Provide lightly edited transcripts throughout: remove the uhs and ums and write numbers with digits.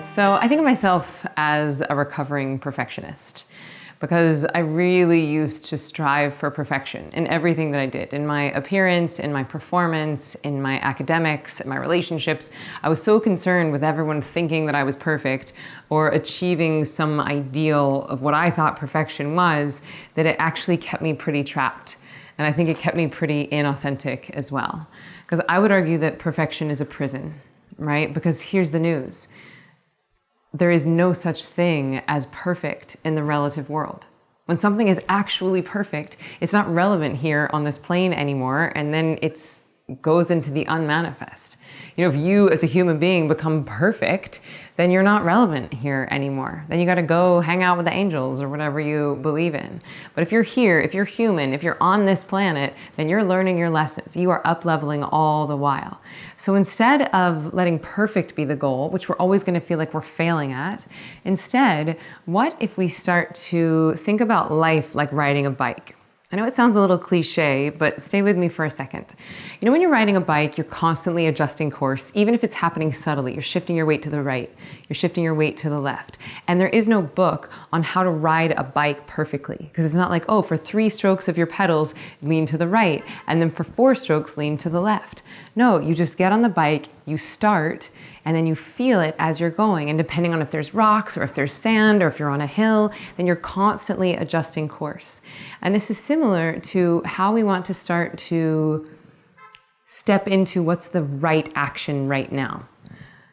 So I think of myself as a recovering perfectionist because I really used to strive for perfection in everything that I did, in my appearance, in my performance, in my academics, in my relationships. I was so concerned with everyone thinking that I was perfect or achieving some ideal of what I thought perfection was that it actually kept me pretty trapped. And I think it kept me pretty inauthentic as well. Because I would argue that perfection is a prison, right? Because here's the news. There is no such thing as perfect in the relative world. When something is actually perfect, it's not relevant here on this plane anymore, and then it goes into the unmanifest. You know, if you as a human being become perfect, then you're not relevant here anymore. Then you got to go hang out with the angels or whatever you believe in. But if you're here, if you're human, if you're on this planet, then you're learning your lessons. You are up-leveling all the while. So instead of letting perfect be the goal, which we're always going to feel like we're failing at, instead, what if we start to think about life like riding a bike? I know it sounds a little cliche, but stay with me for a second. You know, when you're riding a bike, you're constantly adjusting course, even if it's happening subtly. You're shifting your weight to the right, you're shifting your weight to the left. And there is no book on how to ride a bike perfectly, because it's not like, oh, for 3 strokes of your pedals, lean to the right, and then for 4 strokes, lean to the left. No, you just get on the bike, you start, and then you feel it as you're going. And depending on if there's rocks or if there's sand or if you're on a hill, then you're constantly adjusting course. And this is similar to how we want to start to step into what's the right action right now.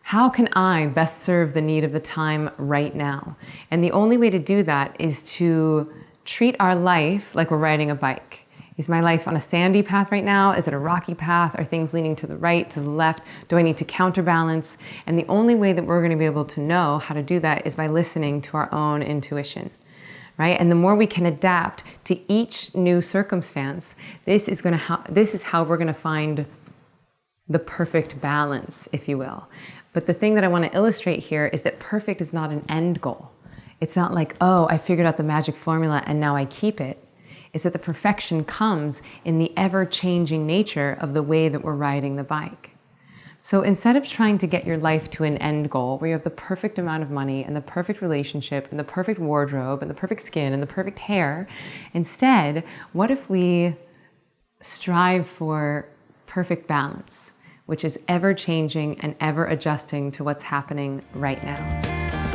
How can I best serve the need of the time right now? And the only way to do that is to treat our life like we're riding a bike. Is my life on a sandy path right now? Is it a rocky path? Are things leaning to the right, to the left? Do I need to counterbalance? And the only way that we're going to be able to know how to do that is by listening to our own intuition, right? And the more we can adapt to each new circumstance, this is how we're going to find the perfect balance, if you will. But the thing that I want to illustrate here is that perfect is not an end goal. It's not like, oh, I figured out the magic formula and now I keep it. Is that the perfection comes in the ever-changing nature of the way that we're riding the bike. So instead of trying to get your life to an end goal where you have the perfect amount of money and the perfect relationship and the perfect wardrobe and the perfect skin and the perfect hair, instead, what if we strive for perfect balance, which is ever-changing and ever-adjusting to what's happening right now?